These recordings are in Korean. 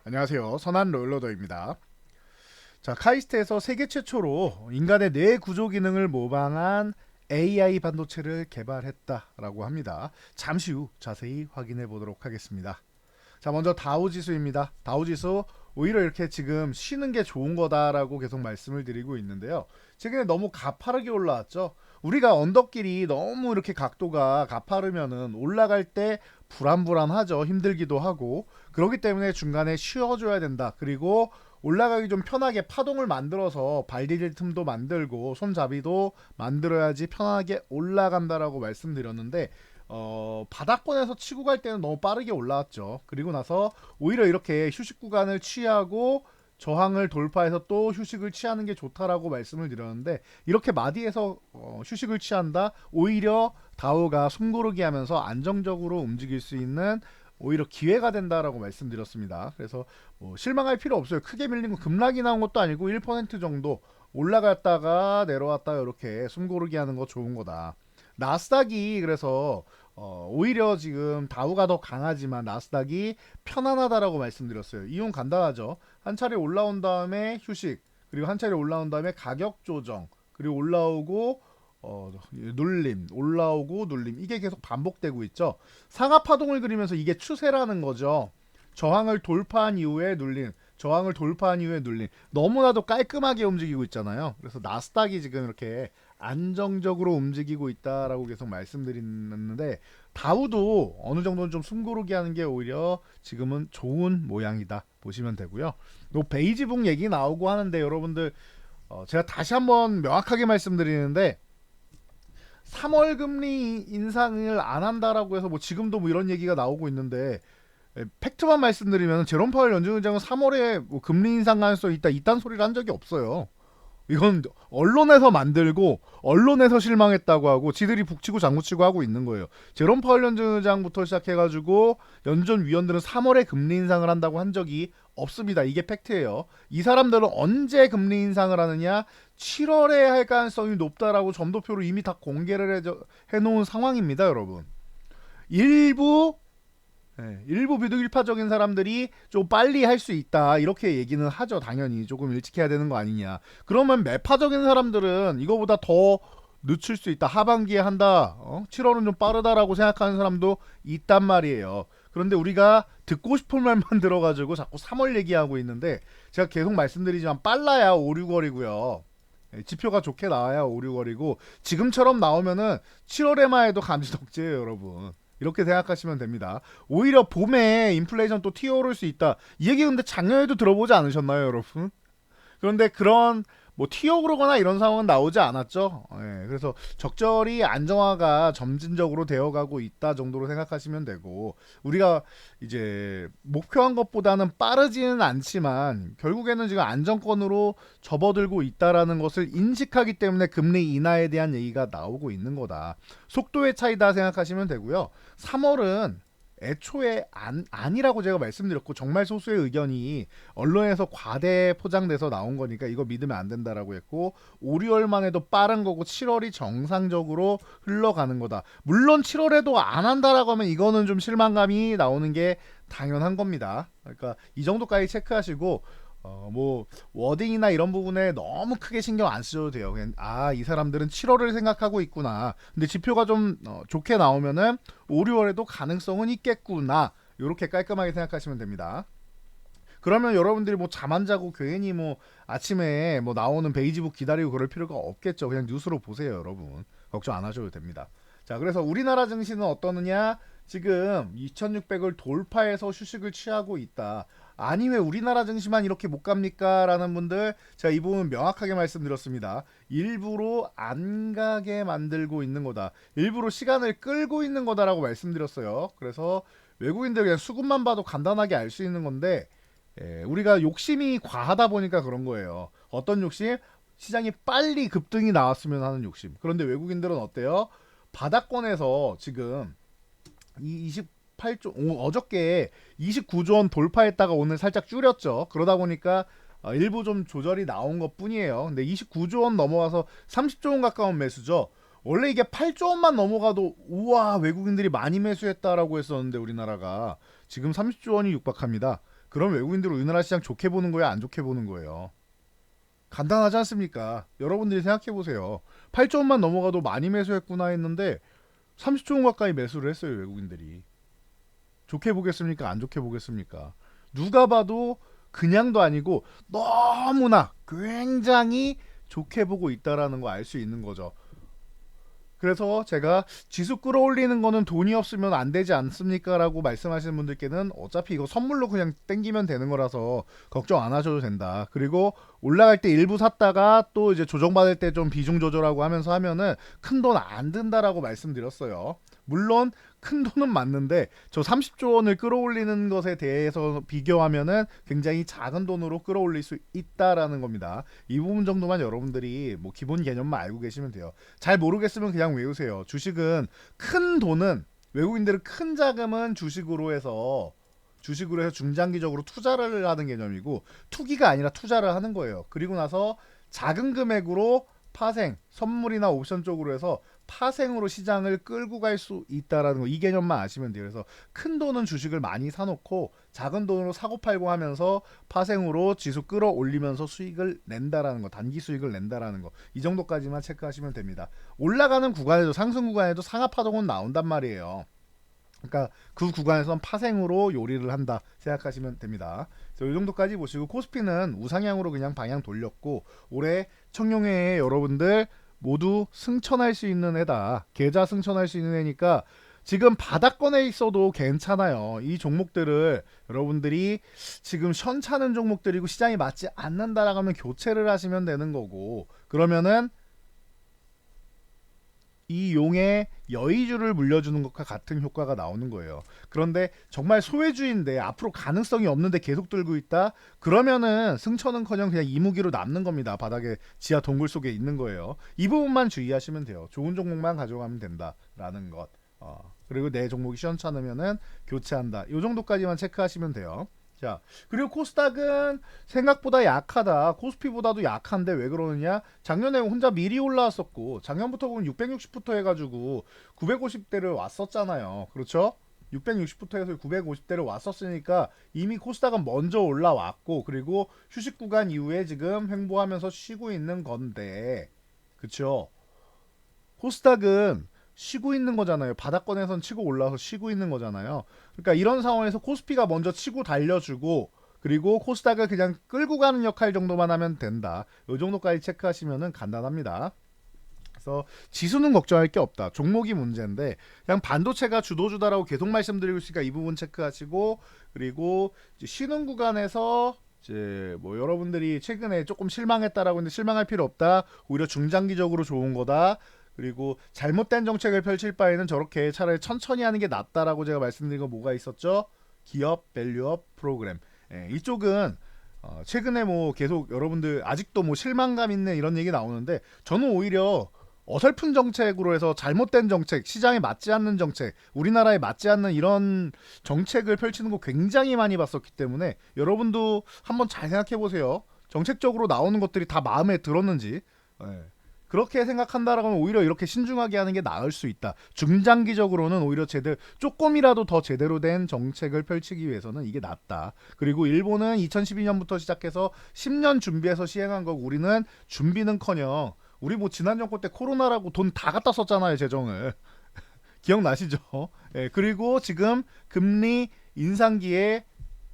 안녕하세요. 선한 롤러더입니다. 자, 카이스트에서 세계 최초로 인간의 뇌 구조 기능을 모방한 AI 반도체를 개발했다라고 합니다. 잠시 후 자세히 확인해 보도록 하겠습니다. 자, 먼저 다우지수입니다. 다우지수 오히려 이렇게 지금 쉬는 게 좋은 거다라고 계속 말씀을 드리고 있는데요. 최근에 너무 가파르게 올라왔죠. 우리가 언덕길이 너무 이렇게 각도가 가파르면은 올라갈 때 불안불안하죠. 힘들기도 하고. 그렇기 때문에 중간에 쉬어줘야 된다. 그리고 올라가기 좀 편하게 파동을 만들어서 발 디딜 틈도 만들고 손잡이도 만들어야지 편하게 올라간다라고 말씀드렸는데 바닥권에서 치고 갈 때는 너무 빠르게 올라왔죠. 그리고 나서 오히려 이렇게 휴식 구간을 취하고 저항을 돌파해서 또 휴식을 취하는 게 좋다라고 말씀을 드렸는데 이렇게 마디에서 휴식을 취한다. 오히려 다우가 숨고르기 하면서 안정적으로 움직일 수 있는 오히려 기회가 된다라고 말씀드렸습니다. 그래서 실망할 필요 없어요. 크게 밀린 거 급락이 나온 것도 아니고 1% 정도 올라갔다가 내려왔다가 이렇게 숨고르기 하는 거 좋은 거다. 나스닥이 그래서 오히려 지금 다우가 더 강하지만 나스닥이 편안하다라고 말씀드렸어요. 이유는 간단하죠. 한 차례 올라온 다음에 휴식, 그리고 한 차례 올라온 다음에 가격 조정, 그리고 올라오고 눌림, 올라오고 눌림, 이게 계속 반복되고 있죠. 상하 파동을 그리면서 이게 추세라는 거죠. 저항을 돌파한 이후에 눌림, 저항을 돌파한 이후에 눌림. 너무나도 깔끔하게 움직이고 있잖아요. 그래서 나스닥이 지금 이렇게 안정적으로 움직이고 있다라고 계속 말씀드리는데 다우도 어느 정도는 좀 숨고르게 하는 게 오히려 지금은 좋은 모양이다 보시면 되고요. 또 베이지북 얘기 나오고 하는데 여러분들 제가 다시 한번 명확하게 말씀드리는데 3월 금리 인상을 안 한다라고 해서 뭐 지금도 뭐 이런 얘기가 나오고 있는데 팩트만 말씀드리면 제롬 파월 연준의장은 3월에 뭐 금리 인상 가능성이 있다 이딴 소리를 한 적이 없어요. 이건 언론에서 만들고 언론에서 실망했다고 하고 지들이 북치고 장구치고 하고 있는 거예요. 제롬 파월 연준의장부터 시작해가지고 연준 위원들은 3월에 금리 인상을 한다고 한 적이 없습니다. 이게 팩트예요. 이 사람들은 언제 금리 인상을 하느냐? 7월에 할 가능성이 높다라고 점도표를 이미 다 공개를 해놓은 상황입니다, 여러분. 일부 일부 비둘기파적인 사람들이 좀 빨리 할 수 있다 이렇게 얘기는 하죠. 당연히 조금 일찍 해야 되는 거 아니냐. 그러면 매파적인 사람들은 이거보다 더 늦출 수 있다. 하반기에 한다. 7월은 좀 빠르다라고 생각하는 사람도 있단 말이에요. 그런데 우리가 듣고 싶은 말만 들어가지고 자꾸 3월 얘기하고 있는데 제가 계속 말씀드리지만 빨라야 5, 6월이고요. 지표가 좋게 나와야 5, 6월이고 지금처럼 나오면은 7월에만 해도 감지덕지예요, 여러분. 이렇게 생각하시면 됩니다. 오히려 봄에 인플레이션 또 튀어오를 수 있다. 이 얘기 근데 작년에도 들어보지 않으셨나요, 여러분? 그런데 그런 뭐 튀어오르거나 이런 상황은 나오지 않았죠. 그래서 적절히 안정화가 점진적으로 되어가고 있다 정도로 생각하시면 되고 우리가 이제 목표한 것보다는 빠르지는 않지만 결국에는 지금 안정권으로 접어들고 있다라는 것을 인식하기 때문에 금리 인하에 대한 얘기가 나오고 있는 거다. 속도의 차이다 생각하시면 되고요. 3월은 애초에 아니라고 제가 말씀드렸고 정말 소수의 의견이 언론에서 과대 포장돼서 나온 거니까 이거 믿으면 안 된다라고 했고 5, 6월만 해도 빠른 거고 7월이 정상적으로 흘러가는 거다. 물론 7월에도 안 한다라고 하면 이거는 좀 실망감이 나오는 게 당연한 겁니다. 그러니까 이 정도까지 체크하시고 뭐 워딩이나 이런 부분에 너무 크게 신경 안 쓰셔도 돼요. 그냥 이 사람들은 7월을 생각하고 있구나. 근데 지표가 좀 좋게 나오면은 5, 6월에도 가능성은 있겠구나. 이렇게 깔끔하게 생각하시면 됩니다. 그러면 여러분들이 뭐 잠 안 자고 괜히 뭐 아침에 뭐 나오는 베이지북 기다리고 그럴 필요가 없겠죠. 그냥 뉴스로 보세요, 여러분. 걱정 안 하셔도 됩니다. 자, 그래서 우리나라 증시는 어떠느냐? 지금 2600을 돌파해서 휴식을 취하고 있다. 아니 왜 우리나라 증시만 이렇게 못 갑니까? 라는 분들 제가 이 부분 명확하게 말씀드렸습니다. 일부러 안 가게 만들고 있는 거다. 일부러 시간을 끌고 있는 거다라고 말씀드렸어요. 그래서 외국인들 그냥 수급만 봐도 간단하게 알 수 있는 건데 우리가 욕심이 과하다 보니까 그런 거예요. 어떤 욕심? 시장이 빨리 급등이 나왔으면 하는 욕심. 그런데 외국인들은 어때요? 바닥권에서 지금 이 28조 어저께 29조 원 돌파했다가 오늘 살짝 줄였죠. 그러다 보니까 일부 좀 조절이 나온 것 뿐이에요. 근데 29조 원 넘어가서 30조 원 가까운 매수죠. 원래 이게 8조 원만 넘어가도 우와 외국인들이 많이 매수했다라고 했었는데 우리나라가 지금 30조 원이 육박합니다. 그럼 외국인들은 우리나라 시장 좋게 보는 거야, 안 좋게 보는 거예요? 간단하지 않습니까? 여러분들이 생각해 보세요. 8조 원만 넘어가도 많이 매수했구나 했는데 30조 원 가까이 매수를 했어요, 외국인들이. 좋게 보겠습니까? 안 좋게 보겠습니까? 누가 봐도 그냥도 아니고 너무나 굉장히 좋게 보고 있다라는 거 알 수 있는 거죠. 그래서 제가 지수 끌어올리는 거는 돈이 없으면 안 되지 않습니까? 라고 말씀하시는 분들께는 어차피 이거 선물로 그냥 땡기면 되는 거라서 걱정 안 하셔도 된다. 그리고 올라갈 때 일부 샀다가 또 이제 조정받을 때 좀 비중 조절하고 하면서 하면은 큰 돈 안 든다라고 말씀드렸어요. 물론 큰 돈은 맞는데 저 30조 원을 끌어올리는 것에 대해서 비교하면은 굉장히 작은 돈으로 끌어올릴 수 있다라는 겁니다. 이 부분 정도만 여러분들이 뭐 기본 개념만 알고 계시면 돼요. 잘 모르겠으면 그냥 외우세요. 주식은 큰 돈은 외국인들은 큰 자금은 주식으로 해서 중장기적으로 투자를 하는 개념이고 투기가 아니라 투자를 하는 거예요. 그리고 나서 작은 금액으로 파생, 선물이나 옵션 쪽으로 해서 파생으로 시장을 끌고 갈 수 있다라는 거, 이 개념만 아시면 돼요. 그래서 큰 돈은 주식을 많이 사놓고 작은 돈으로 사고 팔고 하면서 파생으로 지수 끌어올리면서 수익을 낸다라는 거, 단기 수익을 낸다라는 거, 이 정도까지만 체크하시면 됩니다. 올라가는 구간에도, 상승 구간에도 상하파동은 나온단 말이에요. 그러니까 그 구간에선 파생으로 요리를 한다 생각하시면 됩니다. 그래서 이 정도까지 보시고, 코스피는 우상향으로 그냥 방향 돌렸고 올해 청룡회에 여러분들 모두 승천할 수 있는 해다. 계좌 승천할 수 있는 해니까 지금 바닥권에 있어도 괜찮아요. 이 종목들을 여러분들이 지금 현차는 종목들이고 시장이 맞지 않는다라고 하면 교체를 하시면 되는 거고, 그러면은 이 용의 여의주를 물려주는 것과 같은 효과가 나오는 거예요. 그런데 정말 소외주인데 앞으로 가능성이 없는데 계속 들고 있다? 그러면은 승천은커녕 그냥 이무기로 남는 겁니다. 바닥에 지하 동굴 속에 있는 거예요. 이 부분만 주의하시면 돼요. 좋은 종목만 가져가면 된다라는 것. 그리고 내 종목이 시원찮으면은 교체한다. 이 정도까지만 체크하시면 돼요. 자, 그리고 코스닥은 생각보다 약하다. 코스피보다도 약한데 왜 그러느냐? 작년에 혼자 미리 올라왔었고, 작년부터 보면 660부터 해가지고 950대를 왔었잖아요. 그렇죠? 660부터 해서 950대를 왔었으니까 이미 코스닥은 먼저 올라왔고, 그리고 휴식 구간 이후에 지금 횡보하면서 쉬고 있는 건데, 그쵸? 코스닥은 쉬고 있는 거잖아요. 바닥권에선 치고 올라와서 쉬고 있는 거잖아요. 그러니까 이런 상황에서 코스피가 먼저 치고 달려주고, 그리고 코스닥을 그냥 끌고 가는 역할 정도만 하면 된다. 이 정도까지 체크하시면은 간단합니다. 그래서 지수는 걱정할 게 없다. 종목이 문제인데 그냥 반도체가 주도주다라고 계속 말씀드리고 있으니까 이 부분 체크하시고, 그리고 이제 쉬는 구간에서 이제 뭐 여러분들이 최근에 조금 실망했다라고 했는데 실망할 필요 없다. 오히려 중장기적으로 좋은 거다. 그리고 잘못된 정책을 펼칠 바에는 저렇게 차라리 천천히 하는 게 낫다라고 제가 말씀드린 거 뭐가 있었죠? 기업 밸류업 프로그램. 이쪽은 최근에 뭐 계속 여러분들 아직도 뭐 실망감 있는 이런 얘기 나오는데, 저는 오히려 어설픈 정책으로 해서 잘못된 정책, 시장에 맞지 않는 정책, 우리나라에 맞지 않는 이런 정책을 펼치는 거 굉장히 많이 봤었기 때문에 여러분도 한번 잘 생각해 보세요. 정책적으로 나오는 것들이 다 마음에 들었는지. 그렇게 생각한다라고 하면 오히려 이렇게 신중하게 하는 게 나을 수 있다. 중장기적으로는 오히려 조금이라도 더 제대로 된 정책을 펼치기 위해서는 이게 낫다. 그리고 일본은 2012년부터 시작해서 10년 준비해서 시행한 거고, 우리는 준비는커녕 우리 뭐 지난 정권 때 코로나라고 돈 다 갖다 썼잖아요, 재정을. 기억나시죠? 그리고 지금 금리 인상기에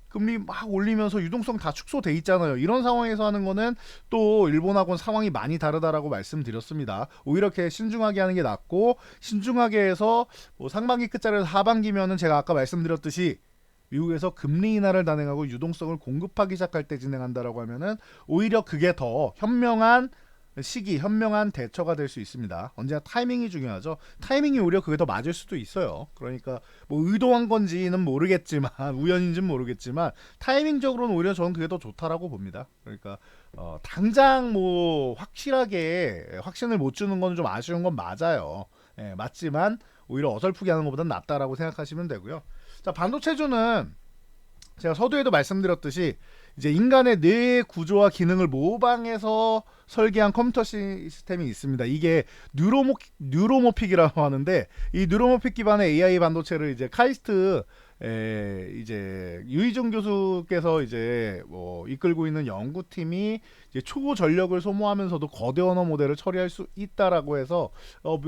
금리 막 올리면서 유동성 다 축소돼 있잖아요. 이런 상황에서 하는 거는 또 일본하고는 상황이 많이 다르다라고 말씀드렸습니다. 오히려 이렇게 신중하게 하는 게 낫고, 신중하게 해서 뭐 상반기 끝자리에서 하반기면은 제가 아까 말씀드렸듯이 미국에서 금리 인하를 단행하고 유동성을 공급하기 시작할 때 진행한다라고 하면은 오히려 그게 더 현명한 시기, 현명한 대처가 될 수 있습니다. 언제나 타이밍이 중요하죠. 타이밍이 오히려 그게 더 맞을 수도 있어요. 그러니까 뭐 의도한 건지는 모르겠지만, 우연인지는 모르겠지만 타이밍적으로는 오히려 저는 그게 더 좋다라고 봅니다. 그러니까 당장 뭐 확실하게 확신을 못 주는 건 좀 아쉬운 건 맞아요. 맞지만 오히려 어설프게 하는 것보다는 낫다라고 생각하시면 되고요. 자, 반도체주는 제가 서두에도 말씀드렸듯이 이제 인간의 뇌의 구조와 기능을 모방해서 설계한 컴퓨터 시스템이 있습니다. 이게 뉴로모픽이라고 하는데, 이 뉴로모픽 기반의 AI 반도체를 이제 카이스트 이제 유희정 교수께서 이제 뭐 이끌고 있는 연구팀이 이제 초전력을 소모하면서도 거대 언어 모델을 처리할 수 있다라고 해서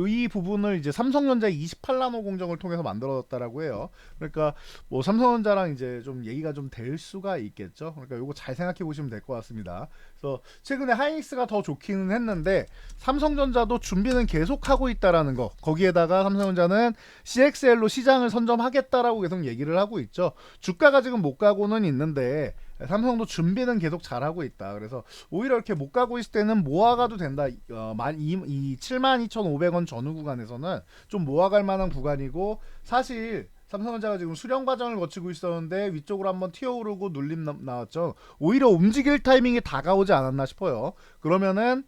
이 부분을 이제 삼성전자의 28나노 공정을 통해서 만들어졌다라고 해요. 그러니까 뭐 삼성전자랑 이제 좀 얘기가 좀 될 수가 있겠죠. 그러니까 요거 잘 생각해 보시면 될 것 같습니다. 그래서 최근에 하이닉스가 더 좋기는 했는데 삼성전자도 준비는 계속하고 있다라는 거. 거기에다가 삼성전자는 CXL로 시장을 선점하겠다라고 계속 얘기를 하고 있죠. 주가가 지금 못 가고는 있는데 삼성도 준비는 계속 잘하고 있다. 그래서 오히려 이렇게 못 가고 있을 때는 모아가도 된다. 이 72,500원 전후 구간에서는 좀 모아갈 만한 구간이고, 사실 삼성전자가 지금 수렴 과정을 거치고 있었는데 위쪽으로 한번 튀어오르고 눌림 나왔죠. 오히려 움직일 타이밍이 다가오지 않았나 싶어요. 그러면은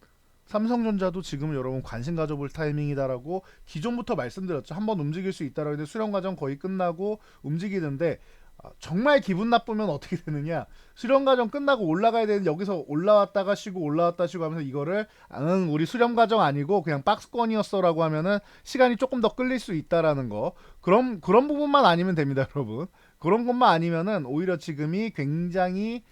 삼성전자도 지금 여러분 관심 가져볼 타이밍이다라고 기존부터 말씀드렸죠. 한번 움직일 수 있다라고 했는데 수렴 과정 거의 끝나고 움직이는데, 정말 기분 나쁘면 어떻게 되느냐, 수렴 과정 끝나고 올라가야 되는데 여기서 올라왔다가 쉬고 올라왔다 쉬고 하면서 이거를 우리 수렴 과정 아니고 그냥 박스권이었어 라고 하면은 시간이 조금 더 끌릴 수 있다라는 거. 그런 부분만 아니면 됩니다, 여러분. 그런 것만 아니면은 오히려 지금이 굉장히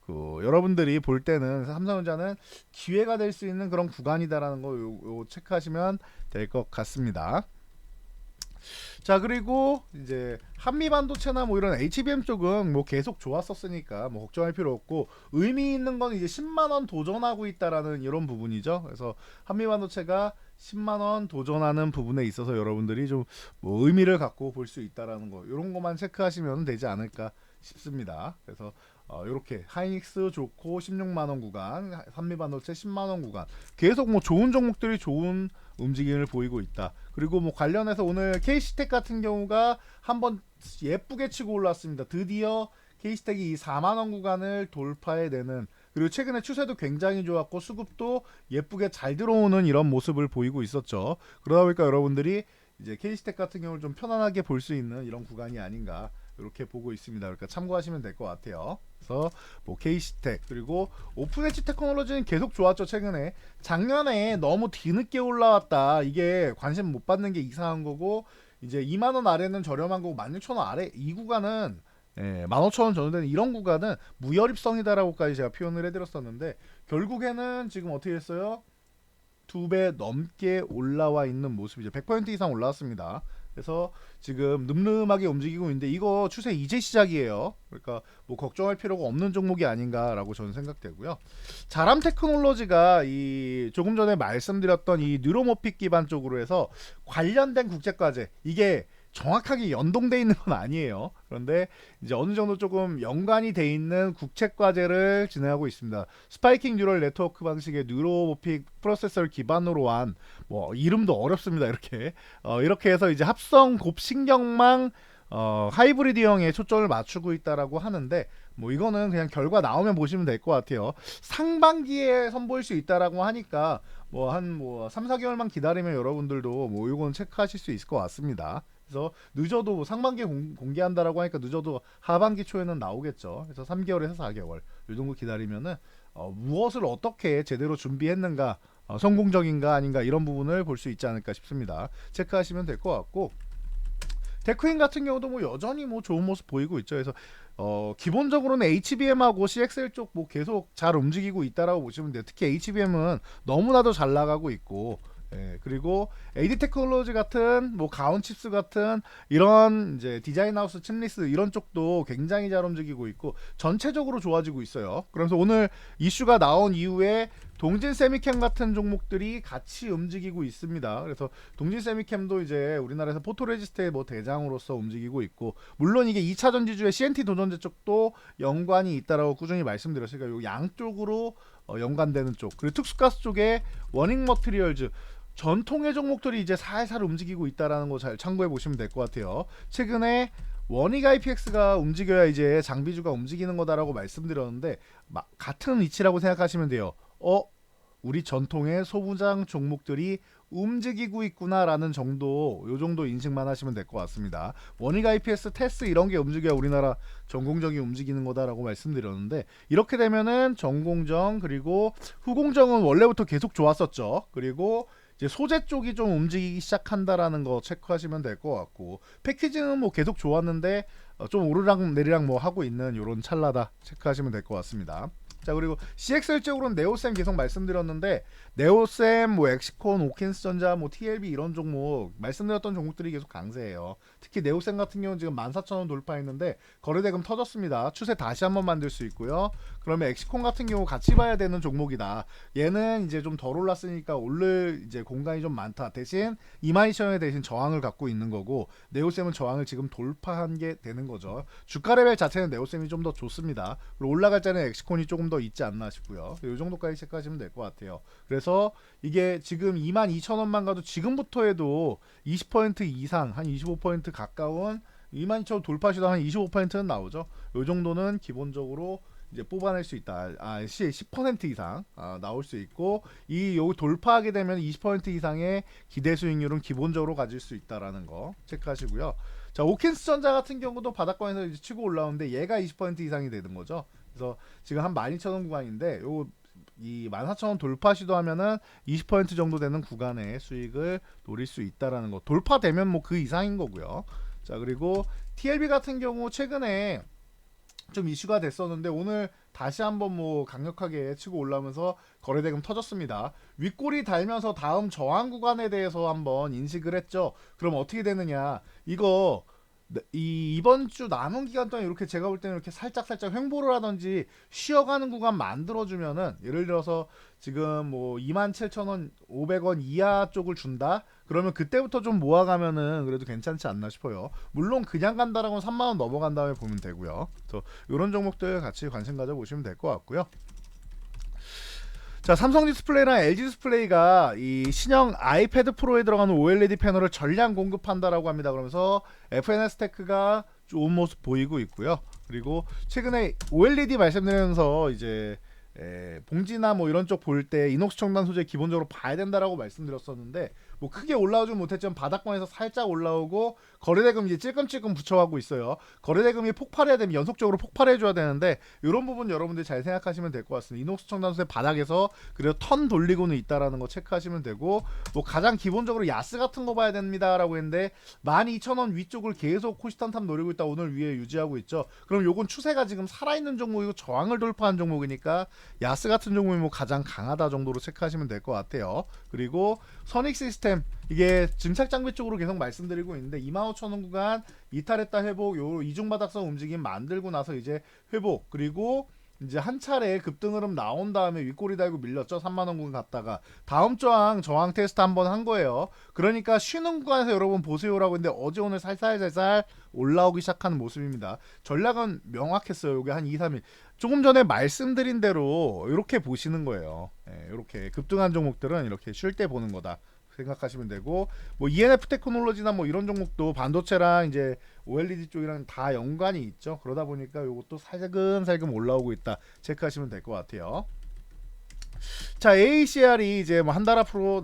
여러분들이 볼 때는 삼성전자는 기회가 될 수 있는 그런 구간이다라는 거 요 체크하시면 될 것 같습니다. 자, 그리고 이제 한미반도체나 뭐 이런 HBM 쪽은 뭐 계속 좋았었으니까 뭐 걱정할 필요 없고, 의미 있는 건 이제 10만원 도전하고 있다라는 이런 부분이죠. 그래서 한미반도체가 10만원 도전하는 부분에 있어서 여러분들이 좀 뭐 의미를 갖고 볼 수 있다라는 거, 이런 것만 체크하시면 되지 않을까 싶습니다. 그래서 이렇게 하이닉스 좋고 16만원 구간, 한미반도체 10만원 구간, 계속 뭐 좋은 종목들이 좋은 움직임을 보이고 있다. 그리고 뭐 관련해서 오늘 KC텍 같은 경우가 한번 예쁘게 치고 올랐습니다. 드디어 KC텍이 이 4만원 구간을 돌파해내는, 그리고 최근에 추세도 굉장히 좋았고 수급도 예쁘게 잘 들어오는 이런 모습을 보이고 있었죠. 그러다 보니까 여러분들이 이제 KC텍 같은 경우를 좀 편안하게 볼 수 있는 이런 구간이 아닌가 이렇게 보고 있습니다. 그러니까 참고하시면 될 것 같아요. 그래서 뭐 KC텍, 그리고 오픈엣지 테크놀로지는 계속 좋았죠. 최근에 작년에 너무 뒤늦게 올라왔다, 이게 관심 못 받는 게 이상한 거고, 이제 2만원 아래는 저렴한 거고 16,000원 아래 이 구간은 15,000원 정도 되는 이런 구간은 무혈입성이다라고까지 제가 표현을 해드렸었는데, 결국에는 지금 어떻게 했어요? 2배 넘게 올라와 있는 모습이죠. 100% 이상 올라왔습니다. 그래서 지금 늠름하게 움직이고 있는데 이거 추세 이제 시작이에요. 그러니까 뭐 걱정할 필요가 없는 종목이 아닌가라고 저는 생각되고요. 자람 테크놀로지가 이 조금 전에 말씀드렸던 이 뉴로모픽 기반 쪽으로 해서 관련된 국제과제, 이게 정확하게 연동돼 있는 건 아니에요. 그런데 이제 어느 정도 조금 연관이 돼 있는 국책과제를 진행하고 있습니다. 스파이킹 뉴럴 네트워크 방식의 뉴로모픽 프로세서를 기반으로 한, 뭐 이름도 어렵습니다. 이렇게 해서 이제 합성 곱신경망 하이브리드형에 초점을 맞추고 있다라고 하는데, 뭐 이거는 그냥 결과 나오면 보시면 될 것 같아요. 상반기에 선보일 수 있다라고 하니까 뭐 한 3, 4개월만 기다리면 여러분들도 뭐 이건 체크하실 수 있을 것 같습니다. 그래서 늦어도 상반기에 공개한다라고 하니까 늦어도 하반기 초에는 나오겠죠. 그래서 3개월에서 4개월 이 정도 기다리면은 무엇을 어떻게 제대로 준비했는가, 성공적인가 아닌가, 이런 부분을 볼 수 있지 않을까 싶습니다. 체크하시면 될 것 같고, 데크인 같은 경우도 뭐 여전히 뭐 좋은 모습 보이고 있죠. 그래서 기본적으로는 HBM하고 CXL 쪽 뭐 계속 잘 움직이고 있다라고 보시면 돼요. 특히 HBM은 너무나도 잘 나가고 있고, 그리고 AD 테크놀로지 같은 뭐 가온칩스 같은 이런 이제 디자인 하우스 칩리스 이런 쪽도 굉장히 잘 움직이고 있고 전체적으로 좋아지고 있어요. 그래서 오늘 이슈가 나온 이후에 동진 세미캠 같은 종목들이 같이 움직이고 있습니다. 그래서 동진 세미캠도 이제 우리나라에서 포토레지스트의 뭐 대장으로서 움직이고 있고, 물론 이게 2차 전지주의 CNT 도전제 쪽도 연관이 있다라고 꾸준히 말씀드렸으니까 요 양쪽으로 연관되는 쪽, 그리고 특수가스 쪽에 워닝 머티리얼즈, 전통의 종목들이 이제 살살 움직이고 있다라는 거 잘 참고해 보시면 될 것 같아요. 최근에 원익 IPX가 움직여야 이제 장비주가 움직이는 거다라고 말씀드렸는데, 같은 위치라고 생각하시면 돼요. 우리 전통의 소부장 종목들이 움직이고 있구나라는 정도, 요 정도 인식만 하시면 될 것 같습니다. 원익 IPS, 테스 이런 게 움직여야 우리나라 전공정이 움직이는 거다라고 말씀드렸는데, 이렇게 되면은 전공정 그리고 후공정은 원래부터 계속 좋았었죠. 그리고 이제 소재 쪽이 좀 움직이기 시작한다라는 거 체크하시면 될 것 같고, 패키징은 뭐 계속 좋았는데 좀 오르락 내리락 뭐 하고 있는 요런 찰나다 체크하시면 될 것 같습니다. 자, 그리고 CXL 쪽으로는 네오셈 계속 말씀드렸는데, 네오셈, 뭐 엑시콘, 오킨스전자, 뭐 TLB 이런 종목 말씀드렸던 종목들이 계속 강세예요. 특히 네오셈 같은 경우는 지금 14,000원 돌파했는데 거래대금 터졌습니다. 추세 다시 한번 만들 수 있고요. 그러면 엑시콘 같은 경우 같이 봐야 되는 종목이다. 얘는 이제 좀 덜 올랐으니까 오를 이제 공간이 좀 많다. 대신 22,000원에 대신 저항을 갖고 있는 거고, 네오셈은 저항을 지금 돌파한 게 되는 거죠. 주가 레벨 자체는 네오셈이 좀 더 좋습니다. 그리고 올라갈 때는 엑시콘이 조금 더 있지 않나 싶고요. 이 정도까지 체크하시면 될 것 같아요. 그래서 이게 지금 22,000원만 가도 지금부터 해도 20% 이상, 한 25% 가까운 22,000원 돌파 시도 한 25%는 나오죠. 이 정도는 기본적으로 이제 뽑아낼 수 있다. 10% 이상 나올 수 있고, 이 요 돌파하게 되면 20% 이상의 기대 수익률은 기본적으로 가질 수 있다라는 거 체크하시고요. 자, 오킨스전자 같은 경우도 바닥권에서 이제 치고 올라오는데 얘가 20% 이상이 되는 거죠. 그래서 지금 한 12,000원 구간인데 요 이 14,000원 돌파 시도하면은 20% 정도 되는 구간의 수익을 노릴 수 있다라는 거. 돌파되면 뭐 그 이상인 거고요. 자, 그리고 TLB 같은 경우 최근에 좀 이슈가 됐었는데 오늘 다시 한번 뭐 강력하게 치고 올라오면서 거래대금 터졌습니다. 윗꼬리 달면서 다음 저항 구간에 대해서 한번 인식을 했죠. 그럼 어떻게 되느냐? 이거 이번 주 남은 기간 동안 이렇게 제가 볼 때는 이렇게 살짝 횡보를 하든지 쉬어가는 구간 만들어주면은, 예를 들어서 지금 뭐 27,000원 500원 이하 쪽을 준다? 그러면 그때부터 좀 모아가면은 그래도 괜찮지 않나 싶어요. 물론 그냥 간다라고는 3만원 넘어간 다음에 보면 되고요. 그래서 이런 종목들 같이 관심 가져보시면 될 것 같고요. 자, 삼성 디스플레이랑 LG 디스플레이가 이 신형 아이패드 프로에 들어가는 OLED 패널을 전량 공급한다라고 합니다. 그러면서 FNS테크가 좋은 모습 보이고 있고요. 그리고 최근에 OLED 말씀드리면서 이제 봉지나 뭐 이런 쪽 볼 때 이녹스 첨단 소재 기본적으로 봐야 된다라고 말씀드렸었는데, 뭐 크게 올라오지 못했지만 바닥권에서 살짝 올라오고 거래대금 이제 찔끔찔끔 붙여가고 있어요. 거래대금이 폭발해야 되면 연속적으로 폭발해줘야 되는데, 이런 부분 여러분들 잘 생각하시면 될 것 같습니다. 이녹스 첨단 소재 바닥에서 그래도 턴 돌리고는 있다라는 거 체크하시면 되고, 뭐 가장 기본적으로 야스 같은 거 봐야 됩니다라고 했는데 12,000원 위쪽을 계속 코시탄탑 노리고 있다. 오늘 위에 유지하고 있죠. 그럼 요건 추세가 지금 살아있는 종목이고 저항을 돌파한 종목이니까 야스 같은 종목이 뭐 가장 강하다 정도로 체크하시면 될 것 같아요. 그리고 선익 시스템, 이게 증착 장비 쪽으로 계속 말씀드리고 있는데 25,000원 구간 이탈했다 회복, 요 이중바닥성 움직임 만들고 나서 이제 회복, 그리고 이제 한 차례 급등 흐름 나온 다음에 윗꼬리 달고 밀렸죠. 3만원 구간 갔다가 다음 저항 테스트 한번 한 거예요. 그러니까 쉬는 구간에서 여러분 보세요라고 했는데 어제 오늘 살살 올라오기 시작하는 모습입니다. 전략은 명확했어요. 요게 한 2, 3일 조금 전에 말씀드린 대로 이렇게 보시는 거예요. 이렇게 급등한 종목들은 이렇게 쉴 때 보는 거다 생각하시면 되고, 뭐 ENF 테크놀로지나 뭐 이런 종목도 반도체랑 이제 OLED 쪽이랑 다 연관이 있죠. 그러다 보니까 요것도 살금 올라오고 있다 체크하시면 될 것 같아요. 자, ACR이 이제 뭐 한 달 앞으로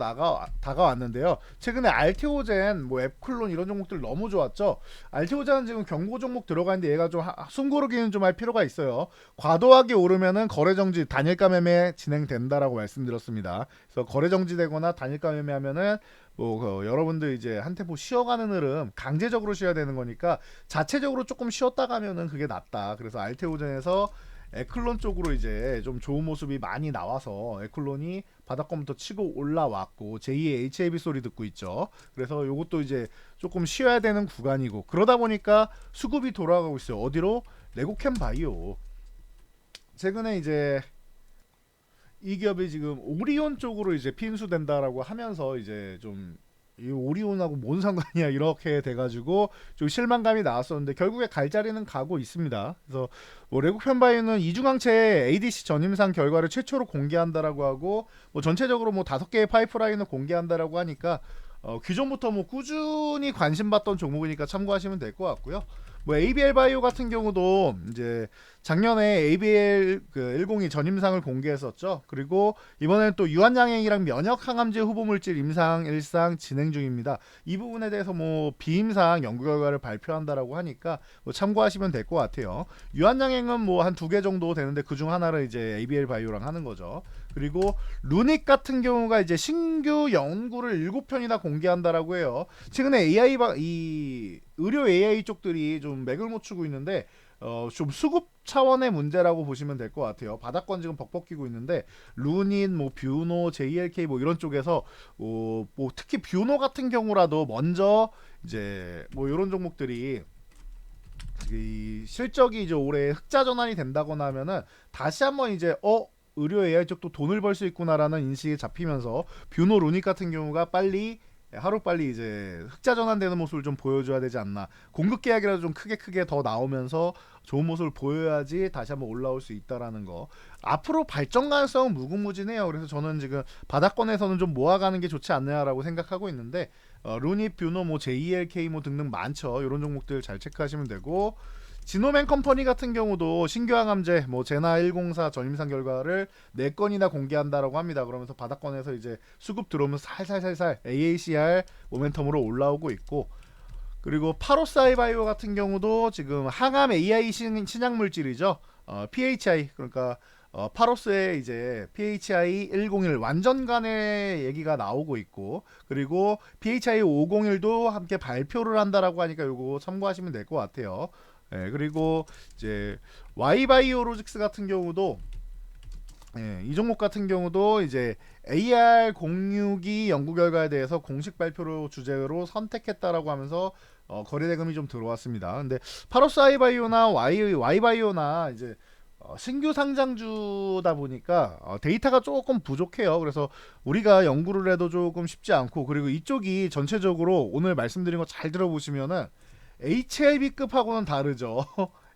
다가왔는데요. 최근에 알테오젠, 뭐 앱클론 이런 종목들 너무 좋았죠. 알테오젠은 지금 경고 종목 들어가는데 얘가 좀 숨고르기는 좀 할 필요가 있어요. 과도하게 오르면은 거래정지, 단일가 매매 진행된다라고 말씀드렸습니다. 그래서 거래정지 되거나 단일가 매매하면은 뭐 여러분들 이제 한 템포 쉬어가는 흐름, 강제적으로 쉬어야 되는 거니까 자체적으로 조금 쉬었다 가면은 그게 낫다. 그래서 알테오젠에서 에클론 쪽으로 이제 좀 좋은 모습이 많이 나와서 에클론이 바닥권부터 치고 올라왔고 제2의 HAB 소리 듣고 있죠. 그래서 요것도 이제 조금 쉬어야 되는 구간이고, 그러다 보니까 수급이 돌아가고 있어요. 어디로? 레고캠 바이오. 최근에 이제 이 기업이 지금 오리온 쪽으로 이제 핀수된다라고 하면서 이제 좀 이 오리온하고 뭔 상관이야 이렇게 돼가지고 좀 실망감이 나왔었는데 결국에 갈 자리는 가고 있습니다. 그래서 뭐 레고펜바이오는 이중항체 ADC 전임상 결과를 최초로 공개한다라고 하고, 뭐 전체적으로 뭐 5개의 파이프라인을 공개한다라고 하니까 기존부터 뭐 꾸준히 관심받던 종목이니까 참고하시면 될 것 같고요. 뭐 ABL 바이오 같은 경우도 이제 작년에 ABL 102 전임상을 공개했었죠. 그리고 이번에는 또 유한양행이랑 면역 항암제 후보물질 임상 1상 진행 중입니다. 이 부분에 대해서 뭐 비임상 연구 결과를 발표한다라고 하니까 뭐 참고하시면 될 것 같아요. 유한양행은 뭐 한 2개 정도 되는데 그중 하나를 이제 ABL 바이오랑 하는 거죠. 그리고 루닉 같은 경우가 이제 신규 연구를 7편이나 공개한다라고 해요. 최근에 이 의료 AI 쪽들이 좀 맥을 못 추고 있는데 좀 수급 차원의 문제라고 보시면 될 것 같아요. 바닥권 지금 벅벅 끼고 있는데 루닛, 뭐 뷰노, JLK 뭐 이런 쪽에서 뭐 특히 뷰노 같은 경우라도 먼저 이제 뭐 이런 종목들이 이 실적이 이제 올해 흑자 전환이 된다거나 하면은 다시 한번 이제 의료 AI 쪽도 돈을 벌 수 있구나라는 인식이 잡히면서 뷰노 루닉 같은 경우가 빨리 하루빨리 이제 흑자 전환되는 모습을 좀 보여줘야 되지 않나. 공급 계약이라도 좀 크게 더 나오면서 좋은 모습을 보여야지 다시 한번 올라올 수 있다라는 거. 앞으로 발전 가능성은 무궁무진해요. 그래서 저는 지금 바닥권에서는 좀 모아가는 게 좋지 않냐라고 생각하고 있는데 루닛, 뷰노, 뭐 JLK 뭐 등등 많죠. 이런 종목들 잘 체크하시면 되고, 지노맨 컴퍼니 같은 경우도 신규 항암제 뭐 제나 104 전임상 결과를 4건이나 공개한다라고 합니다. 그러면서 바닥권에서 이제 수급 들어오면서 살살살살 AACR 모멘텀으로 올라오고 있고, 그리고 파로사이바이오 같은 경우도 지금 항암 AI 신약 물질이죠. PHI, 그러니까 파로스의 이제 PHI 101 완전간의 얘기가 나오고 있고, 그리고 PHI 501도 함께 발표를 한다라고 하니까 요거 참고하시면 될 것 같아요. 예, 그리고 이제 Y바이오로직스 같은 경우도 이 종목 같은 경우도 이제 AR062 연구 결과에 대해서 공식 발표로 주제로 선택했다라고 하면서 거래 대금이 좀 들어왔습니다. 근데 파로스 아이바이오나 Y바이오나 이제 신규 상장주다 보니까 데이터가 조금 부족해요. 그래서 우리가 연구를 해도 조금 쉽지 않고, 그리고 이쪽이 전체적으로 오늘 말씀드린 거 잘 들어보시면은 HLB급하고는 다르죠.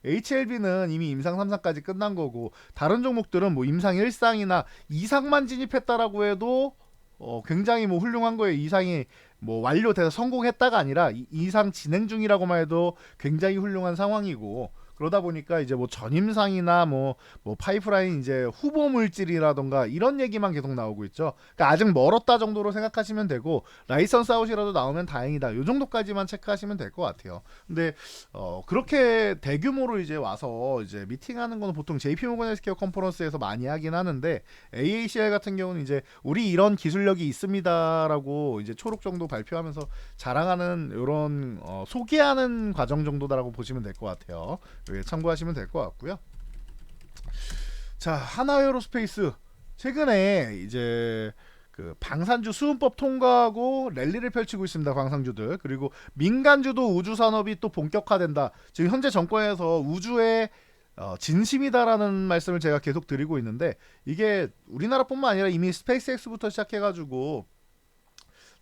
HLB는 이미 임상 3상까지 끝난 거고, 다른 종목들은 뭐 임상 1상이나 2상만 진입했다라고 해도 굉장히 뭐 훌륭한 거예요. 이상이 뭐 완료돼서 성공했다가 아니라 이상 진행 중이라고만 해도 굉장히 훌륭한 상황이고, 그러다 보니까 이제 뭐 전임상이나 뭐 파이프라인 이제 후보 물질이라던가 이런 얘기만 계속 나오고 있죠. 그러니까 아직 멀었다 정도로 생각하시면 되고, 라이선스 아웃이라도 나오면 다행이다, 요 정도까지만 체크하시면 될 것 같아요. 근데 그렇게 대규모로 이제 와서 이제 미팅하는 거는 보통 JP모건 헬스케어 컨퍼런스에서 많이 하긴 하는데, AACR 같은 경우는 이제 우리 이런 기술력이 있습니다라고 이제 초록 정도 발표하면서 자랑하는 이런 소개하는 과정 정도다라고 보시면 될 것 같아요. 참고하시면 될 것 같고요. 자, 하나에어로스페이스 최근에 이제 그 방산주 수은법 통과하고 랠리를 펼치고 있습니다. 광산주들. 그리고 민간주도 우주 산업이 또 본격화된다. 지금 현재 정권에서 우주에 진심이다라는 말씀을 제가 계속 드리고 있는데, 이게 우리나라뿐만 아니라 이미 스페이스X부터 시작해가지고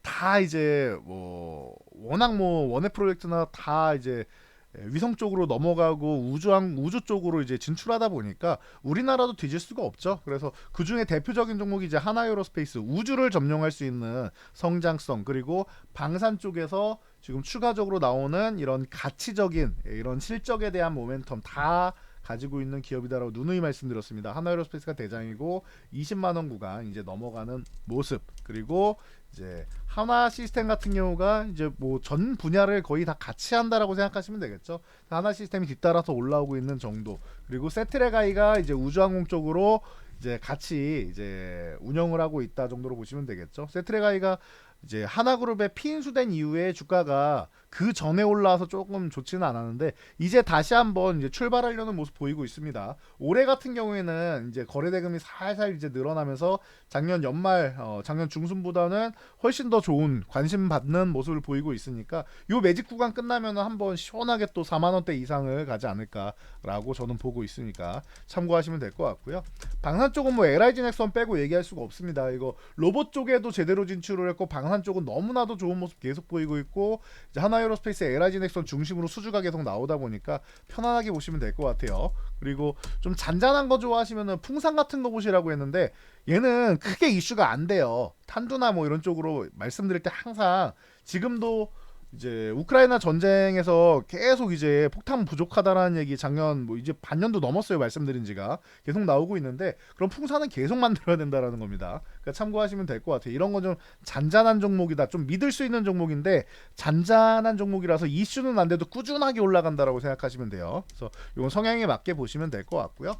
다 이제 뭐 워낙 뭐 원해 프로젝트나 다 이제 위성 쪽으로 넘어가고 우주 쪽으로 이제 진출하다 보니까 우리나라도 뒤질 수가 없죠. 그래서 그 중에 대표적인 종목이 이제 하나에어로스페이스, 우주를 점령할 수 있는 성장성, 그리고 방산 쪽에서 지금 추가적으로 나오는 이런 가치적인 이런 실적에 대한 모멘텀 다 가지고 있는 기업이다라고 누누이 말씀드렸습니다. 하나에어로스페이스가 대장이고 20만 원 구간 이제 넘어가는 모습, 그리고 이제 하나 시스템 같은 경우가 이제 뭐 전 분야를 거의 다 같이 한다라고 생각하시면 되겠죠. 하나 시스템이 뒤따라서 올라오고 있는 정도, 그리고 세트레가이가 이제 우주항공 쪽으로 이제 같이 이제 운영을 하고 있다 정도로 보시면 되겠죠. 세트레가이가 이제 하나그룹에 피인수된 이후에 주가가 그 전에 올라와서 조금 좋지는 않았는데 이제 다시 한번 이제 출발하려는 모습 보이고 있습니다. 올해 같은 경우에는 이제 거래 대금이 살살 이제 늘어나면서 작년 연말, 작년 중순보다는 훨씬 더 좋은 관심 받는 모습을 보이고 있으니까 요 매직 구간 끝나면 한번 시원하게 또 4만 원대 이상을 가지 않을까라고 저는 보고 있으니까 참고하시면 될 것 같고요. 방산 쪽은 뭐 LIG 넥선 빼고 얘기할 수가 없습니다. 이거 로봇 쪽에도 제대로 진출을 했고, 방산 쪽은 너무나도 좋은 모습 계속 보이고 있고, 이제 하나에어로스페이스 LIG 넥선 중심으로 수주가 계속 나오다 보니까 편안하게 보시면 될 것 같아요. 그리고 좀 잔잔한 거 좋아하시면은 풍산 같은 거 보시라고 했는데, 얘는 크게 이슈가 안 돼요. 탄두나 뭐 이런 쪽으로 말씀드릴 때 항상, 지금도 이제 우크라이나 전쟁에서 계속 이제 폭탄 부족하다라는 얘기 작년 뭐 이제 반년도 넘었어요, 말씀드린 지가. 계속 나오고 있는데, 그럼 풍산은 계속 만들어야 된다라는 겁니다. 그러니까 참고하시면 될 것 같아요. 이런 건 좀 잔잔한 종목이다, 좀 믿을 수 있는 종목인데 잔잔한 종목이라서 이슈는 안 돼도 꾸준하게 올라간다라고 생각하시면 돼요. 그래서 이건 성향에 맞게 보시면 될 것 같고요.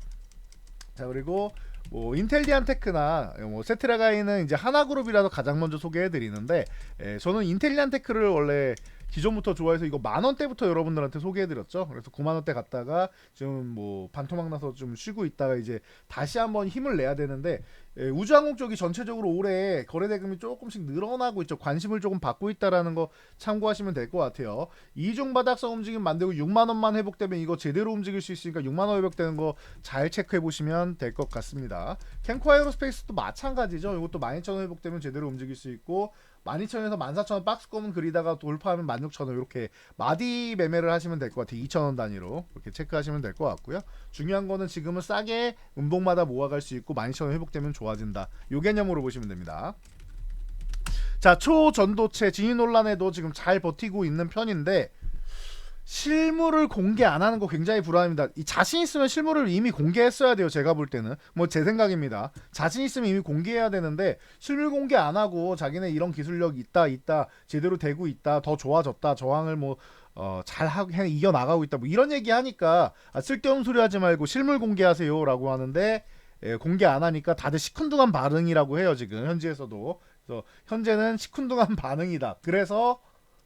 자, 그리고 뭐 인텔리안테크나 뭐 세트라가이는 이제 하나그룹이라도 가장 먼저 소개해드리는데, 저는 인텔리안테크를 원래 기존부터 좋아해서 이거 만원대부터 여러분들한테 소개해드렸죠. 그래서 9만원대 갔다가 지금 뭐 반토막 나서 좀 쉬고 있다가 이제 다시 한번 힘을 내야 되는데, 우주항공 쪽이 전체적으로 올해 거래대금이 조금씩 늘어나고 있죠. 관심을 조금 받고 있다라는 거 참고하시면 될 것 같아요. 이중 바닥성 움직임 만들고 6만원만 회복되면 이거 제대로 움직일 수 있으니까 6만원 회복되는 거 잘 체크해 보시면 될 것 같습니다. 캠코 에어로스페이스도 마찬가지죠. 이것도 12,000원 회복되면 제대로 움직일 수 있고, 12,000원에서 14,000원 박스권은 그리다가 돌파하면 16,000원, 이렇게 마디 매매를 하시면 될 것 같아요. 2,000원 단위로 이렇게 체크하시면 될 것 같고요. 중요한 거는 지금은 싸게 음봉마다 모아갈 수 있고 12,000원 회복되면 좋아진다, 요 개념으로 보시면 됩니다. 자, 초전도체 진위 논란에도 지금 잘 버티고 있는 편인데, 실물을 공개 안 하는 거 굉장히 불안합니다. 이 자신 있으면 실물을 이미 공개했어야 돼요. 제가 볼 때는 뭐 제 생각입니다. 자신 있으면 이미 공개해야 되는데, 실물 공개 안 하고 자기네 이런 기술력 있다 제대로 되고 있다, 더 좋아졌다, 저항을 뭐 잘 이겨 나가고 있다, 뭐 이런 얘기 하니까 쓸데없는 소리 하지 말고 실물 공개하세요라고 하는데, 공개 안 하니까 다들 시큰둥한 반응이라고 해요. 지금 현지에서도. 그래서 현재는 시큰둥한 반응이다. 그래서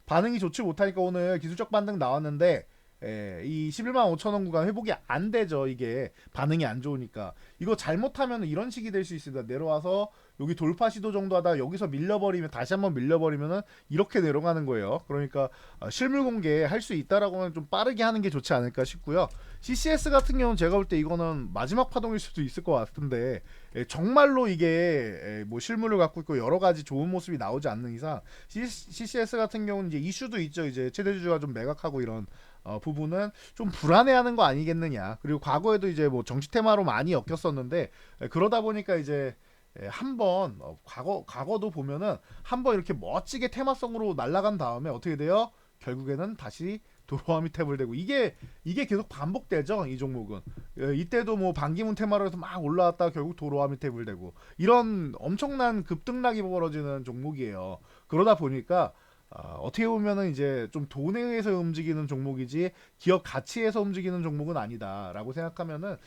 반응이 좋지 못하니까 오늘 기술적 반등 나왔는데, 이 11만 5천원 구간 회복이 안 되죠. 이게 반응이 안 좋으니까. 이거 잘못하면 이런 식이 될 수 있습니다. 내려와서 여기 돌파 시도 정도 하다가 여기서 밀려버리면, 다시 한번 밀려버리면은 이렇게 내려가는 거예요. 그러니까 실물 공개 할 수 있다라고 하면 좀 빠르게 하는 게 좋지 않을까 싶고요. CCS 같은 경우는 제가 볼 때 이거는 마지막 파동일 수도 있을 것 같은데, 정말로 이게 뭐 실물을 갖고 있고 여러 가지 좋은 모습이 나오지 않는 이상, CCS 같은 경우는 이제 이슈도 있죠. 이제 최대주주가 좀 매각하고 이런 부분은 좀 불안해하는 거 아니겠느냐. 그리고 과거에도 이제 뭐 정치 테마로 많이 엮였었는데, 그러다 보니까 이제 한번 과거도 보면은 한번 이렇게 멋지게 테마성으로 날아간 다음에 어떻게 돼요? 결국에는 다시 도로아미 탭을 되고, 이게 계속 반복되죠. 이 종목은 이때도 뭐 반기문 테마로 해서 막 올라왔다가 결국 도로아미 탭을 되고, 이런 엄청난 급등락이 벌어지는 종목이에요. 그러다 보니까 어떻게 보면은 이제 좀 돈에 의해서 움직이는 종목이지 기업 가치에서 움직이는 종목은 아니다라고 생각하면은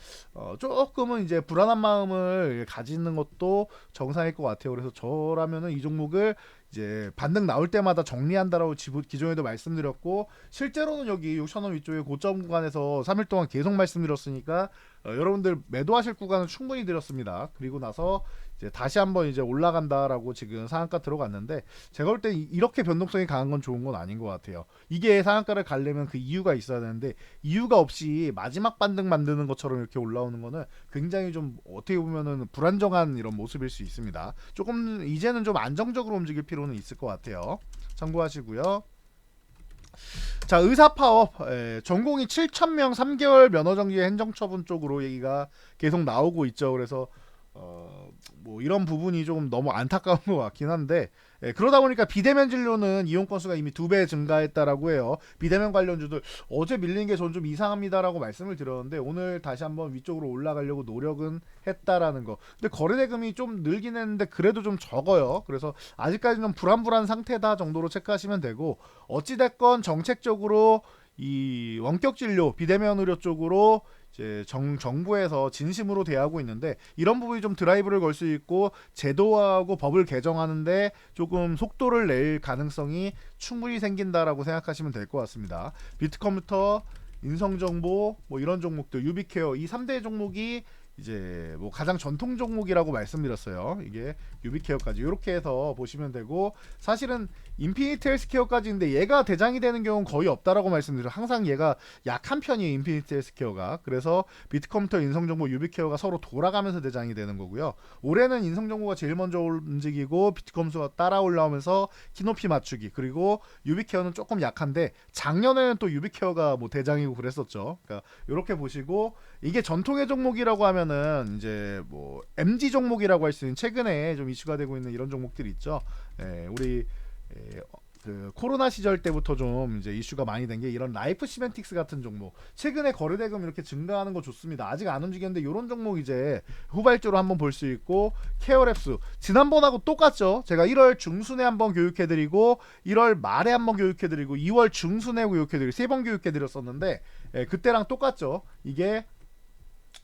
조금은 이제 불안한 마음을 가지는 것도 정상일 것 같아요. 그래서 저라면은 이 종목을 이제 반등 나올 때마다 정리한다라고 기존에도 말씀드렸고, 실제로는 여기 6,000원 위쪽에 고점 구간에서 3일 동안 계속 말씀드렸으니까 여러분들 매도하실 구간은 충분히 드렸습니다. 그리고 나서 이제 다시 한번 이제 올라간다라고 지금 상한가 들어갔는데, 제가 볼 때 이렇게 변동성이 강한 건 좋은 건 아닌 것 같아요. 이게 상한가를 가려면 그 이유가 있어야 되는데, 이유가 없이 마지막 반등 만드는 것처럼 이렇게 올라오는 거는 굉장히 좀 어떻게 보면은 불안정한 이런 모습일 수 있습니다. 조금 이제는 좀 안정적으로 움직일 필요는 있을 것 같아요. 참고하시고요. 자, 의사파업, 전공이 7,000명 3개월 면허정지 행정처분 쪽으로 얘기가 계속 나오고 있죠. 그래서 뭐 이런 부분이 조금 너무 안타까운 것 같긴 한데, 그러다 보니까 비대면 진료는 이용 건수가 이미 2배 증가했다라고 해요. 비대면 관련주들 어제 밀린 게 전 좀 이상합니다라고 말씀을 드렸는데, 오늘 다시 한번 위쪽으로 올라가려고 노력은 했다라는 거. 근데 거래대금이 좀 늘긴 했는데 그래도 좀 적어요. 그래서 아직까지는 좀 불안불안 상태다 정도로 체크하시면 되고, 어찌됐건 정책적으로 이 원격 진료 비대면 의료 쪽으로 이제 정부에서 진심으로 대하고 있는데, 이런 부분이 좀 드라이브를 걸 수 있고 제도화하고 법을 개정하는데 조금 속도를 낼 가능성이 충분히 생긴다라고 생각하시면 될 것 같습니다. 비트컴퓨터, 인성정보, 뭐 이런 종목들, 유비케어, 이 3대 종목이 이제 뭐 가장 전통 종목이라고 말씀드렸어요. 이게 유비케어까지 이렇게 해서 보시면 되고, 사실은 인피니트 헬스케어까지인데 얘가 대장이 되는 경우는 거의 없다라고 말씀드려요. 항상 얘가 약한 편이에요, 인피니트 헬스케어가. 그래서 비트컴퓨터, 인성정보, 유비케어가 서로 돌아가면서 대장이 되는 거고요. 올해는 인성정보가 제일 먼저 움직이고 비트컴퓨터가 따라 올라오면서 키높이 맞추기, 그리고 유비케어는 조금 약한데 작년에는 또 유비케어가 뭐 대장이고 그랬었죠. 그러니까 이렇게 보시고, 이게 전통의 종목이라고 하면은 이제 뭐 MG 종목이라고 할 수 있는, 최근에 좀 이슈가 되고 있는 이런 종목들이 있죠. 우리 그 코로나 시절 때부터 좀 이제 이슈가 많이 된 게 이런 라이프 시멘틱스 같은 종목, 최근에 거래대금 이렇게 증가하는 거 좋습니다. 아직 안 움직였는데 이런 종목 이제 후발주로 한번 볼 수 있고, 케어랩스 지난번하고 똑같죠. 제가 1월 중순에 한번 교육해드리고 1월 말에 한번 교육해드리고 2월 중순에 교육해드리고 3번 교육해드렸었는데, 그때랑 똑같죠. 이게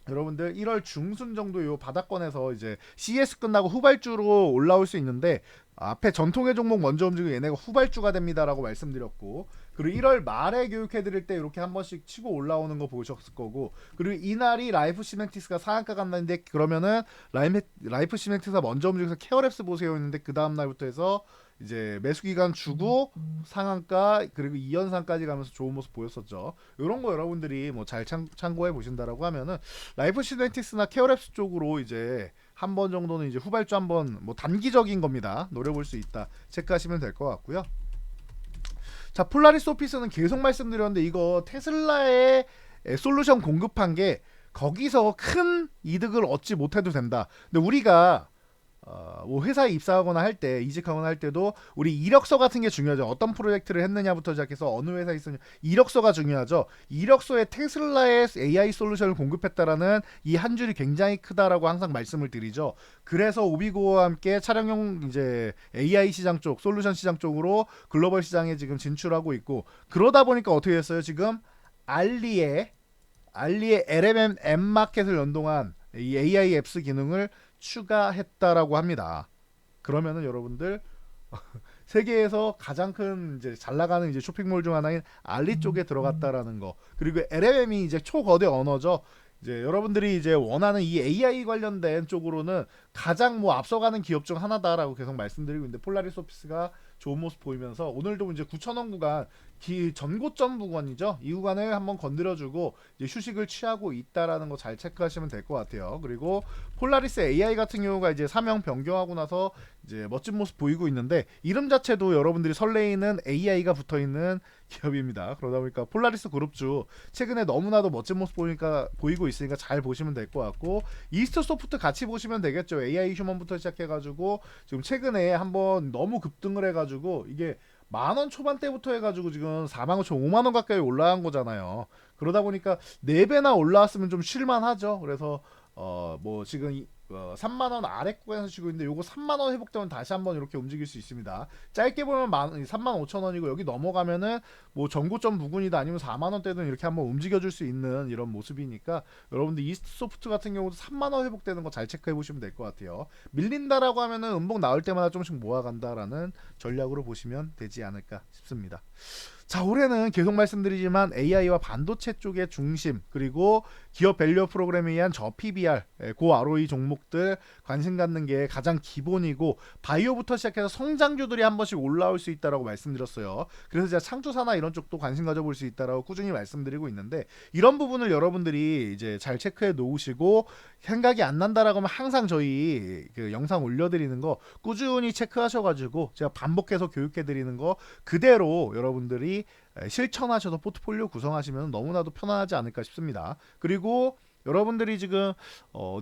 여러분들 1월 중순 정도 요 바닥권에서 이제 CS 끝나고 후발주로 올라올 수 있는데, 앞에 전통의 종목 먼저 움직이고 얘네가 후발주가 됩니다라고 말씀드렸고, 그리고 1월 말에 교육해드릴 때 이렇게 한 번씩 치고 올라오는 거 보셨을 거고, 그리고 이날이 라이프 시멘틱스가 상한가 간다는데, 그러면은 라이프 시멘틱스가 먼저 움직여서 케어랩스 보세요 했는데, 그 다음 날부터 해서 이제 매수 기간 주고 상한가 그리고 2연상까지 가면서 좋은 모습 보였었죠. 이런 거 여러분들이 뭐 잘 참고해 보신다라고 하면은 라이프 시멘틱스나 케어랩스 쪽으로 이제 한 번 정도는 이제 후발주 한번 뭐 단기적인 겁니다. 노려볼 수 있다. 체크하시면 될 것 같고요. 자, 폴라리스 오피스는 계속 말씀드렸는데, 이거 테슬라의 솔루션 공급한 게 거기서 큰 이득을 얻지 못해도 된다. 근데 우리가 뭐 회사에 입사하거나 할 때, 이직하거나 할 때도 우리 이력서 같은 게 중요하죠. 어떤 프로젝트를 했느냐부터 시작해서 어느 회사에 있었냐, 이력서가 중요하죠. 이력서에 테슬라의 AI 솔루션을 공급했다라는 이 한 줄이 굉장히 크다라고 항상 말씀을 드리죠. 그래서 오비고와 함께 차량용 이제 AI 시장 쪽, 솔루션 시장 쪽으로 글로벌 시장에 지금 진출하고 있고, 그러다 보니까 어떻게 됐어요? 지금 알리의 LMM M 마켓을 연동한 이 AI 앱스 기능을 추가했다라고 합니다. 그러면은 여러분들 세계에서 가장 큰 이제 잘 나가는 이제 쇼핑몰 중 하나인 알리 쪽에 들어갔다라는 거. 그리고 LLM이 이제 초거대 언어죠. 이제 여러분들이 이제 원하는 이 AI 관련된 쪽으로는 가장 뭐 앞서가는 기업 중 하나다라고 계속 말씀드리고 있는데, 폴라리스 오피스가 좋은 모습 보이면서 오늘도 이제 9,000원 구간, 전고점 구간이죠. 이 구간을 한번 건드려주고 이제 휴식을 취하고 있다라는 거 잘 체크하시면 될 것 같아요. 그리고 폴라리스 AI 같은 경우가 이제 사명 변경하고 나서 이제 멋진 모습 보이고 있는데, 이름 자체도 여러분들이 설레이는 AI가 붙어있는 기업입니다. 그러다 보니까 폴라리스 그룹주 최근에 너무나도 멋진 모습 보이고 있으니까 잘 보시면 될 것 같고, 이스트 소프트 같이 보시면 되겠죠. AI 휴먼부터 시작해가지고 지금 최근에 한번 너무 급등을 해가지고 이게 10,000원 초반대부터 해가지고 지금 45,000, 5만원 가까이 올라간 거잖아요. 그러다 보니까 4배나 올라왔으면 좀 쉴만하죠. 그래서 뭐 지금 3만원 아래 구간에서 치고 있는데, 요거 3만원 회복되면 다시 한번 이렇게 움직일 수 있습니다. 짧게 보면 35,000원이고, 여기 넘어가면은 뭐 전고점 부근이다 아니면 4만원대든 이렇게 한번 움직여줄 수 있는 이런 모습이니까, 여러분들 이스트 소프트 같은 경우도 3만원 회복되는 거 잘 체크해 보시면 될 것 같아요. 밀린다라고 하면은 음봉 나올 때마다 조금씩 모아간다라는 전략으로 보시면 되지 않을까 싶습니다. 자, 올해는 계속 말씀드리지만 AI와 반도체 쪽의 중심, 그리고 기업 밸류 프로그램에 의한 저 PBR, 고 ROE 종목들 관심 갖는 게 가장 기본이고, 바이오부터 시작해서 성장주들이 한 번씩 올라올 수 있다라고 말씀드렸어요. 그래서 제가 창조사나 이런 쪽도 관심 가져볼 수 있다라고 꾸준히 말씀드리고 있는데, 이런 부분을 여러분들이 이제 잘 체크해 놓으시고, 생각이 안 난다라고 하면 항상 저희 그 영상 올려드리는 거 꾸준히 체크하셔가지고 제가 반복해서 교육해드리는 거 그대로 여러분들이 실천하셔서 포트폴리오 구성하시면 너무나도 편안하지 않을까 싶습니다. 그리고 여러분들이 지금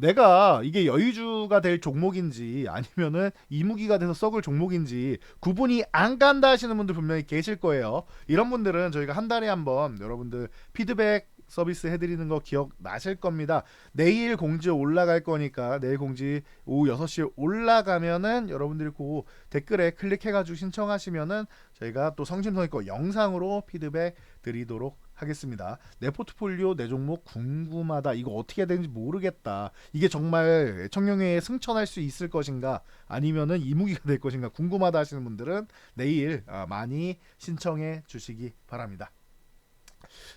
내가 이게 여유주가 될 종목인지 아니면은 이무기가 돼서 썩을 종목인지 구분이 안 간다 하시는 분들 분명히 계실 거예요. 이런 분들은 저희가 한 달에 한번 여러분들 피드백 서비스 해드리는 거 기억나실 겁니다. 내일 공지 올라갈 거니까 내일 공지 오후 6시에 올라가면은 여러분들이 그 댓글에 클릭해가지고 신청하시면은 저희가 또 성심성의껏 영상으로 피드백 드리도록 하겠습니다. 내 포트폴리오 내 종목 궁금하다, 이거 어떻게 해야 되는지 모르겠다, 이게 정말 청룡회에 승천할 수 있을 것인가 아니면은 이무기가 될 것인가 궁금하다 하시는 분들은 내일 많이 신청해 주시기 바랍니다.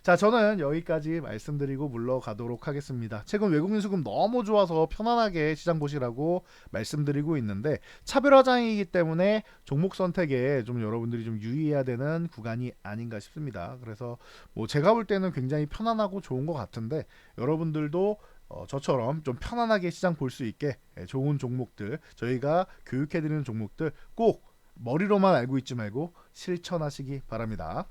자, 저는 여기까지 말씀드리고 물러가도록 하겠습니다. 최근 외국인 수급 너무 좋아서 편안하게 시장 보시라고 말씀드리고 있는데, 차별화장이기 때문에 종목 선택에 좀 여러분들이 좀 유의해야 되는 구간이 아닌가 싶습니다. 그래서 뭐 제가 볼 때는 굉장히 편안하고 좋은 것 같은데, 여러분들도 저처럼 좀 편안하게 시장 볼 수 있게 좋은 종목들, 저희가 교육해드리는 종목들 꼭 머리로만 알고 있지 말고 실천하시기 바랍니다.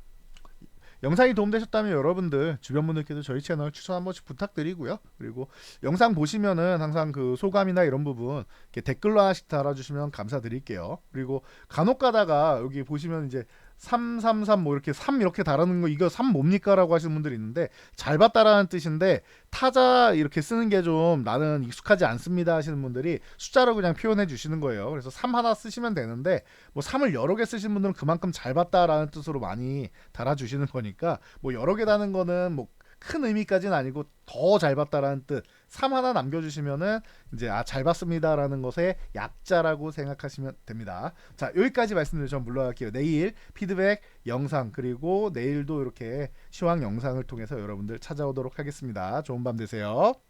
영상이 도움되셨다면 여러분들 주변 분들께도 저희 채널 추천 한 번씩 부탁드리고요. 그리고 영상 보시면은 항상 그 소감이나 이런 부분 이렇게 댓글로 하나씩 달아주시면 감사드릴게요. 그리고 간혹 가다가 여기 보시면 이제 333 뭐 이렇게 3 이렇게 달아놓은 거, 이거 3 뭡니까? 라고 하시는 분들이 있는데, 잘 봤다라는 뜻인데 타자 이렇게 쓰는 게 좀 나는 익숙하지 않습니다 하시는 분들이 숫자로 그냥 표현해 주시는 거예요. 그래서 3 하나 쓰시면 되는데, 뭐 3을 여러 개 쓰시는 분들은 그만큼 잘 봤다라는 뜻으로 많이 달아주시는 거니까, 뭐 여러 개 다는 거는 뭐 큰 의미까지는 아니고 더 잘 봤다라는 뜻 3 하나 남겨주시면은 이제 잘 봤습니다라는 것의 약자라고 생각하시면 됩니다. 자, 여기까지 말씀드리고 전 물러갈게요. 내일 피드백 영상 그리고 내일도 이렇게 시황 영상을 통해서 여러분들 찾아오도록 하겠습니다. 좋은 밤 되세요.